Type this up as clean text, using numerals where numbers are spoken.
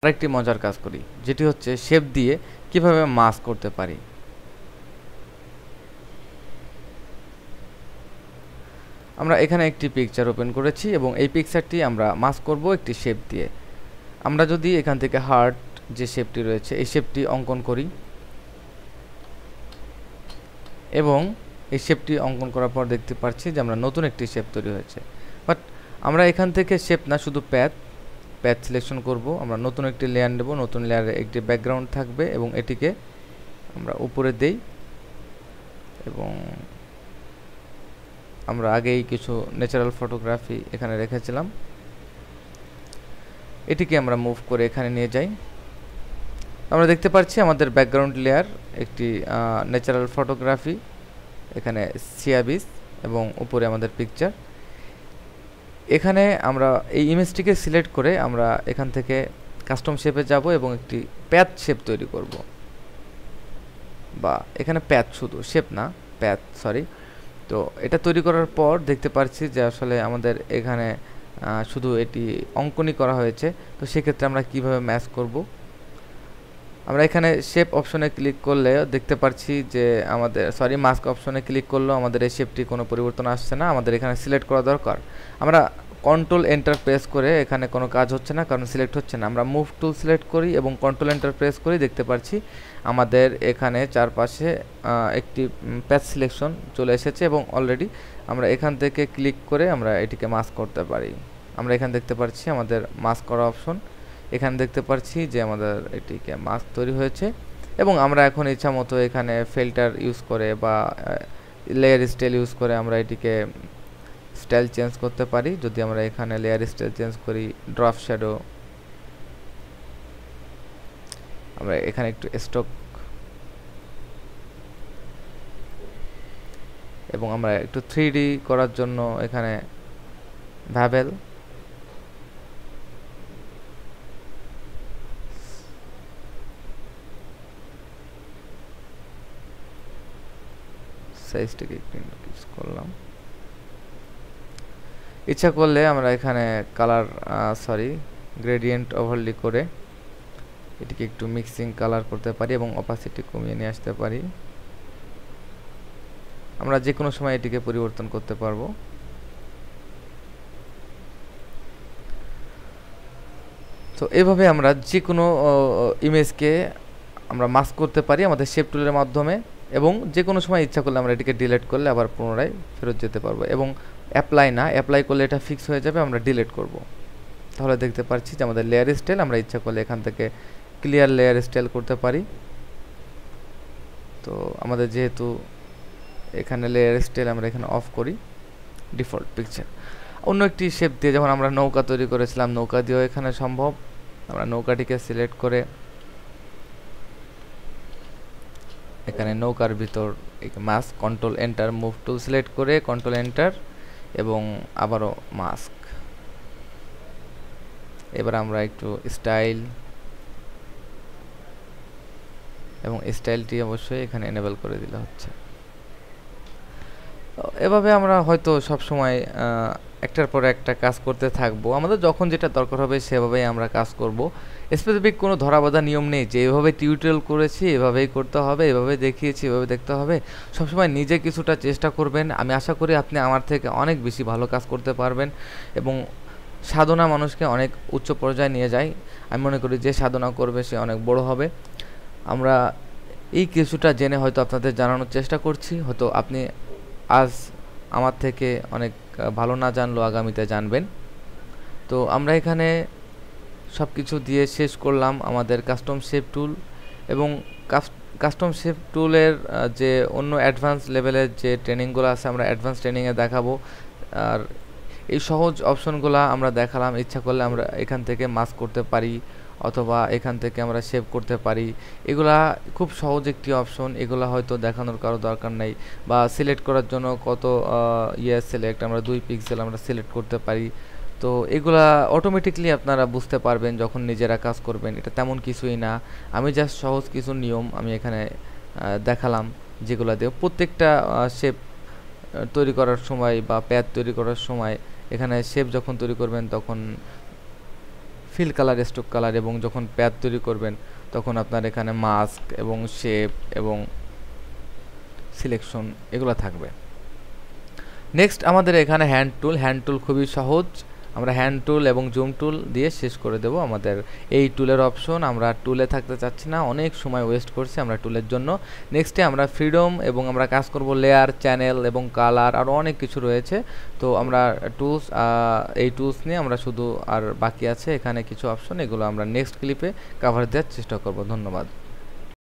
আরেকটি মজার কাজ করি, যেটি হচ্ছে শেপ দিয়ে কিভাবে মাস্ক করতে পারি। আমরা এখানে একটি পিকচার ওপেন করেছি এবং এই পিকচারটি আমরা মাস্ক করব একটি শেপ দিয়ে। আমরা যদি এখান থেকে হার্ট যে শেপটি রয়েছে এই শেপটি অঙ্কন করি এবং এই শেপটি অঙ্কন করার পর দেখতে পাচ্ছি যে আমরা নতুন একটি শেপ তৈরি হয়েছে। বাট আমরা এখান থেকে শেপ না, শুধু প্যাথ সিলেকশন করব। আমরা নতুন একটি লেয়ার নেব, নতুন লেয়ারে একটি ব্যাকগ্রাউন্ড থাকবে এবং এটিকে আমরা উপরে দেই এবং আমরা আগেই কিছু ন্যাচারাল ফটোগ্রাফি এখানে রেখেছিলাম, এটিকে আমরা মুভ করে এখানে নিয়ে যাই। আমরা দেখতে পাচ্ছি আমাদের ব্যাকগ্রাউন্ড লেয়ার একটি ন্যাচারাল ফটোগ্রাফি, এখানে সিয়া বিচ এবং উপরে আমাদের পিকচার। এখানে আমরা এই ইমেজটিকে সিলেক্ট করে আমরা এখান থেকে কাস্টম শেপে যাব এবং একটি প্যাথ শেপ তৈরি করব, বা এখানে প্যাথ, শুধু শেপ না, প্যাথ, সরি। তো এটা তৈরি করার পর দেখতে পাচ্ছি যে আসলে আমাদের এখানে শুধু এটি অঙ্কনই করা হয়েছে। তো সেক্ষেত্রে আমরা কিভাবে ম্যাচ করব, আমরা এখানে শেপ অপশনে ক্লিক করলে দেখতে পাচ্ছি যে আমাদের, সরি, মাস্ক অপশনে ক্লিক করলেও আমাদের এই শেপটি কোনো পরিবর্তন আসছে না। আমাদের এখানে সিলেক্ট করা দরকার। আমরা কন্ট্রোল এন্টার প্রেস করে, এখানে কোনো কাজ হচ্ছে না কারণ সিলেক্ট হচ্ছে না। আমরা মুভ টুল সিলেক্ট করি এবং কন্ট্রোল এন্টার প্রেস করি, দেখতে পাচ্ছি আমাদের এখানে চারপাশে একটি প্যাচ সিলেকশন চলে এসেছে এবং অলরেডি আমরা এখান থেকে ক্লিক করে আমরা এটিকে মাস্ক করতে পারি। আমরা এখানে দেখতে পাচ্ছি আমাদের মাস্ক করা অপশন, এখানে দেখতে পাচ্ছি যে আমাদের এটিকে মাস্ক তৈরি হয়েছে এবং আমরা এখন ইচ্ছা মতো এখানে ফিল্টার ইউজ করে বা লেয়ার স্টাইল ইউজ করে আমরা এটিকে স্টাইল চেঞ্জ করতে পারি। যদি আমরা এখানে লেয়ার স্টাইল চেঞ্জ করি, ড্রপ শ্যাডো, আমরা এখানে একটু স্ট্রোক এবং আমরা একটু 3D করার জন্য এখানে ভ্যাবেল, সাইজটাকে একটু ইনক্রিজ করলাম। ইচ্ছা করলে আমরা এখানে কালার, সরি, গ্রেডিয়েন্ট ওভারলি করে এটিকে একটু মিক্সিং কালার করতে পারি এবং অপাসিটি কমিয়ে নিয়ে আসতে পারি। আমরা যে কোনো সময় এটিকে পরিবর্তন করতে পারবো। তো এভাবে আমরা যে কোনো ইমেজকে আমরা মাস্ক করতে পারি আমাদের শেপ টুলের মাধ্যমে এবং যে কোনো সময় ইচ্ছা করলে আমরা এটিকে ডিলিট করলে আবার পুনরায় ফেরত যেতে পারবো। এবং অ্যাপ্লাই না, অ্যাপ্লাই করলে এটা ফিক্স হয়ে যাবে, আমরা ডিলিট করব। তাহলে দেখতে পাচ্ছি যে আমাদের লেয়ার স্টাইল, আমরা ইচ্ছা করলে এখান থেকে ক্লিয়ার লেয়ার স্টাইল করতে পারি। তো আমাদের যেহেতু এখানে লেয়ার স্টাইল আমরা এখানে অফ করি, ডিফল্ট পিকচার। অন্য একটি শেপ দিয়ে, যখন আমরা নৌকা তৈরি করেছিলাম, নৌকা দিয়েও এখানে সম্ভব। আমরা নৌকাটিকে সিলেক্ট করে এখানে নৌকার ভিতর mask, control enter, move tool select করে কন্ট্রোল এন্টার এবং আবারও মাস্ক। এবার আমরা একটু স্টাইল এবং স্টাইলটি অবশ্যই এখানে এনেবল করে দিলে হচ্ছে। এভাবে আমরা হয়তো সব সময় একটার পর একটা কাজ করতে থাকবো। আমাদের যখন যেটা দরকার হবে সেভাবেই আমরা কাজ করব। স্পেসিফিক কোনো ধরাবাঁধা নিয়ম নেই যে এভাবে টিউটোরিয়াল করেছি এভাবেই করতে হবে, এভাবে দেখিয়েছি এভাবে দেখতে হবে। সবসময় নিজে কিছুটা চেষ্টা করবেন। আমি আশা করি আপনি আমার থেকে অনেক বেশি ভালো কাজ করতে পারবেন এবং সাধনা মানুষকে অনেক উচ্চ পর্যায়ে নিয়ে যায়। আমি মনে করি যে সাধনা করবে সে অনেক বড় হবে। আমরা এই কিছুটা জেনে হয়তো আপনাদের জানানোর চেষ্টা করছি। হয়তো আপনি আজ আমার থেকে অনেক ভালো না জানলেও আগামীতে জানবেন। তো আমরা এখানে সব কিছু দিয়ে শেষ করলাম আমাদের কাস্টম শেপ টুল এবং কাস্টম শেপ টুলের যে অন্য অ্যাডভান্স লেভেলের যে ট্রেনিংগুলো আছে আমরা অ্যাডভান্স ট্রেনিংয়ে দেখাবো। আর এই সহজ অপশনগুলো আমরা দেখালাম। ইচ্ছা করলে আমরা এখান থেকে মাস্ক করতে পারি অথবা এখান থেকে আমরা সেভ করতে পারি। এগুলা খুব সহজ একটি অপশন, এগুলা হয়তো দেখানোর কারো দরকার নেই। বা সিলেক্ট করার জন্য কত সিলেক্ট, আমরা 2 পিক্সেল আমরা সিলেক্ট করতে পারি। তো এগুলা অটোমেটিকলি আপনারা বুঝতে পারবেন যখন নিজেরা কাজ করবেন। এটা তেমন কিছুই না, আমি জাস্ট সহজ কিছু নিয়ম আমি এখানে দেখালাম, যেগুলো দিয়ে প্রত্যেকটা শেপ তৈরি করার সময় বা প্যাথ তৈরি করার সময় এখানে শেপ যখন তৈরি করবেন তখন ফিল কালার, স্ট্রোক কালার, এবং যখন প্যাথ তৈরি করবেন তখন আপনার এখানে মাস্ক এবং শেপ এবং সিলেকশন এগুলো থাকবে। নেক্সট আমাদের এখানে হ্যান্ড টুল খুবই সহজ, আমরা হ্যান্ড টুল এবং জুম টুল দিয়ে শেষ করে দেব আমাদের এই টুলের অপশন। আমরা টুলে থাকতে চাচ্ছি না, অনেক সময় ওয়েস্ট করছি আমরা টুলের জন্য। নেক্সটে আমরা ফ্রিডম এবং আমরা কাজ করব লেয়ার, চ্যানেল এবং কালার, আরও অনেক কিছু রয়েছে। তো আমরা এই টুলস নিয়ে আমরা শুধু আর বাকি আছে এখানে কিছু অপশন, এগুলো আমরা নেক্সট ক্লিপে কভার দেওয়ার চেষ্টা করব। ধন্যবাদ।